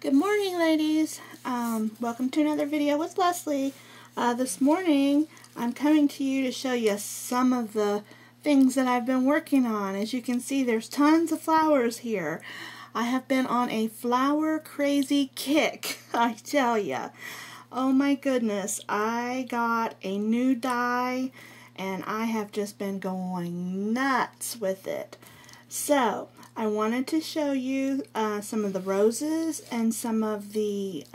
Good morning, ladies. Welcome to another video with Leslie. This morning I'm coming to you to show you some of the things that I've been working on. As you can see, there's tons of flowers here. I have been on a flower crazy kick, I tell ya. Oh my goodness, I got a new dye and I have just been going nuts with it. So I wanted to show you some of the roses and some of the,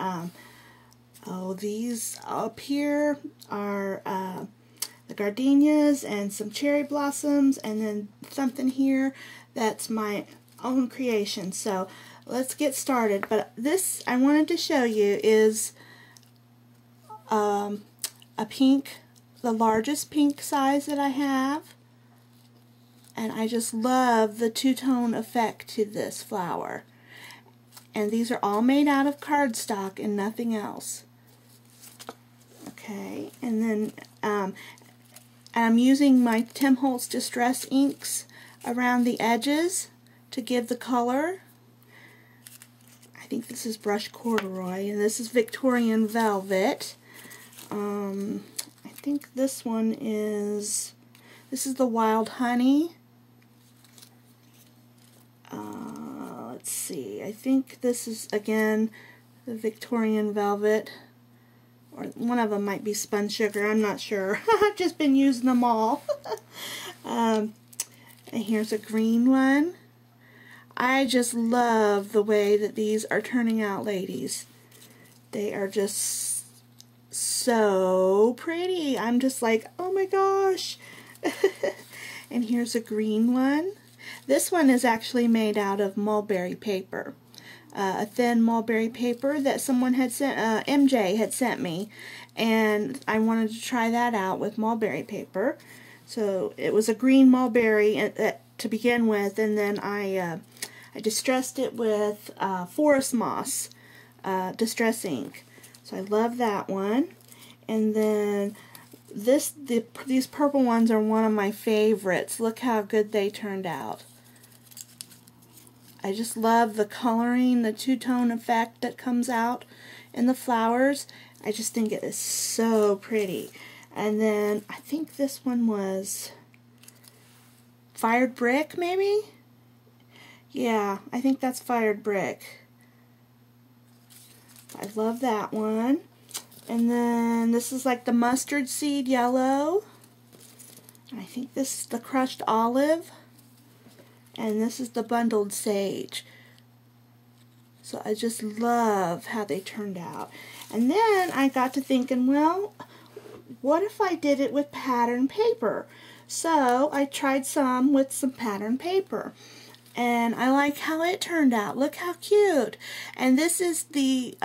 these up here are the gardenias and some cherry blossoms, and then something here that's my own creation. So let's get started. But this I wanted to show you is a pink, the largest pink size that I have. And I just love the two-tone effect to this flower. And these are all made out of cardstock and nothing else. Okay, and then I'm using my Tim Holtz Distress inks around the edges to give the color. I think this is Brush Corduroy, and this is Victorian Velvet. I think this one is, this is the Wild Honey. Let's see, I think this is again the Victorian Velvet, or one of them might be Spun Sugar, I'm not sure. I've just been using them all. And here's a green one. I just love the way that these are turning out, ladies. They are just so pretty. I'm just like, oh my gosh. And here's a green one. This one is actually made out of mulberry paper, a thin mulberry paper that someone had sent, MJ had sent me, and I wanted to try that out with mulberry paper. So it was a green mulberry to begin with, and then I distressed it with forest moss distress ink. So I love that one. And then these purple ones are one of my favorites. Look how good they turned out. I just love the coloring, the two-tone effect that comes out in the flowers. I just think it is so pretty. And then I think this one was Fired Brick, maybe? Yeah, I think that's Fired Brick. I love that one. And then this is like the Mustard Seed Yellow. I think this is the Crushed Olive. And this is the Bundled Sage. So I just love how they turned out. And then I got to thinking, well, what if I did it with pattern paper? So I tried some with some pattern paper. And I like how it turned out. Look how cute. And this is the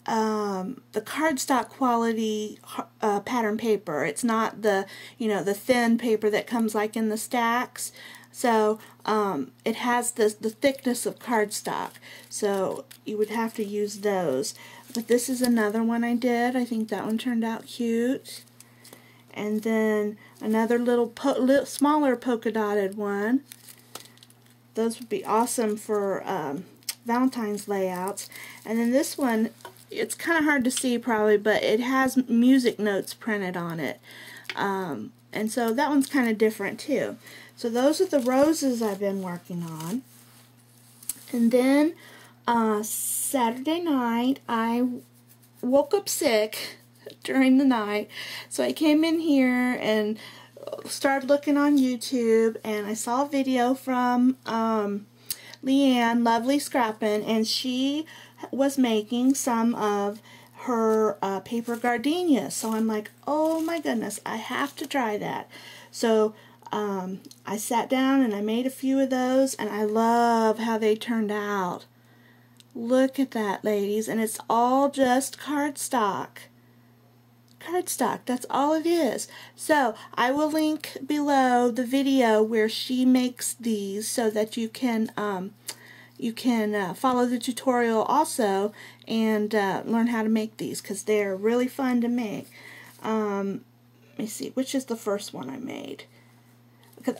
cardstock quality pattern paper. It's not the, the thin paper that comes like in the stacks. So it has the thickness of cardstock. So you would have to use those. But this is another one I did. I think that one turned out cute. And then another little smaller polka dotted one. Those would be awesome for Valentine's layouts. And then this one, it's kind of hard to see probably, but it has music notes printed on it. And so that one's kind of different too. So those are the roses I've been working on. And then Saturday night I woke up sick during the night. So I came in here and started looking on YouTube, and I saw a video from Leanne, luvleescrappin, and she was making some of her paper gardenias. So I'm like, oh my goodness, I have to try that. So I sat down and I made a few of those, and I love how they turned out. Look at that, ladies, and it's all just cardstock. Cardstock, that's all it is. So I will link below the video where she makes these so that you can follow the tutorial also and learn how to make these, because they're really fun to make. Let me see, which is the first one I made? Because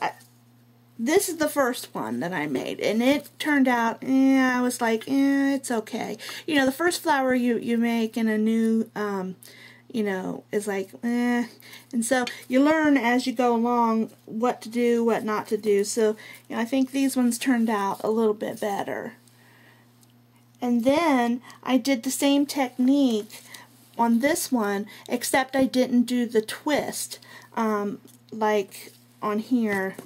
this is the first one that I made, and it turned out, I was like, it's okay. You know, the first flower you make in a new, you know, is like, and so you learn as you go along what to do, what not to do. So, you know, I think these ones turned out a little bit better. And then I did the same technique on this one, except I didn't do the twist, like on here.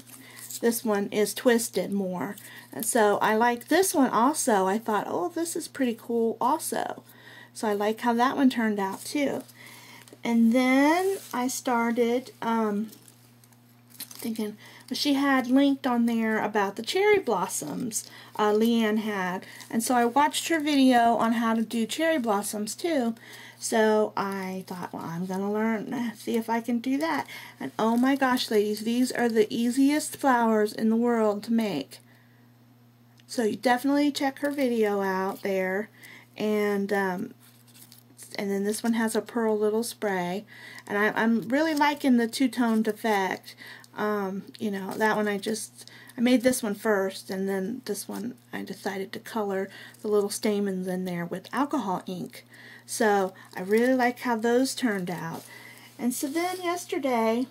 This one is twisted more, and so I like this one also. I thought, oh, this is pretty cool also. So I like how that one turned out too. And then I started thinking, she had linked on there about the cherry blossoms, Leanne had, and so I watched her video on how to do cherry blossoms too. So I thought, well, I'm going to learn, see if I can do that. And oh my gosh, ladies, these are the easiest flowers in the world to make. So you definitely check her video out there. And then this one has a pearl little spray. And I'm really liking the two-toned effect. You know, that one I made this one first, and then this one I decided to color the little stamens in there with alcohol ink. So I really like how those turned out. And so then yesterday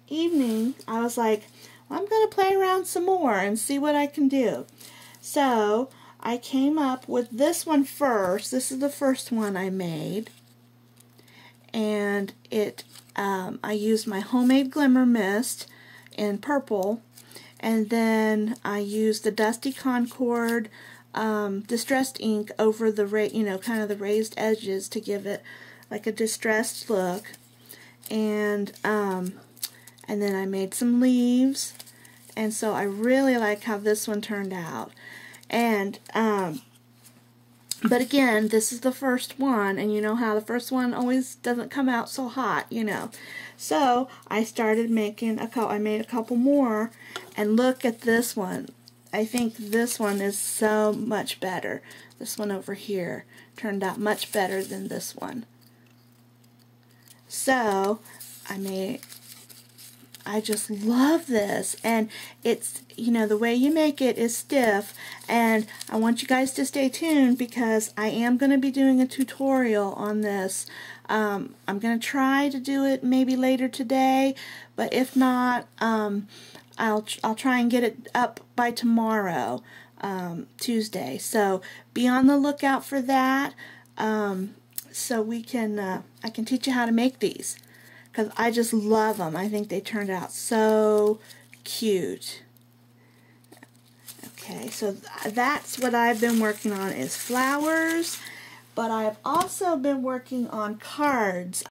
evening I was like, well, I'm going to play around some more and see what I can do. So I came up with this one first. This is the first one I made. And I used my homemade glimmer mist in purple, and then I used the Dusty Concord distressed ink over the kind of the raised edges to give it like a distressed look. And then I made some leaves, and so I really like how this one turned out. And but again, this is the first one, and you know how the first one always doesn't come out so hot, you know. So I started making I made a couple more, and look at this one. I think this one is so much better. This one over here turned out much better than this one. So I just love this, and it's, you know, the way you make it is stiff, and I want you guys to stay tuned because I am going to be doing a tutorial on this. I'm going to try to do it maybe later today, but if not, I'll try and get it up by tomorrow, Tuesday. So be on the lookout for that. So we can I can teach you how to make these, because I just love them. I think they turned out so cute. Okay, so that's what I've been working on, is flowers, but I've also been working on cards.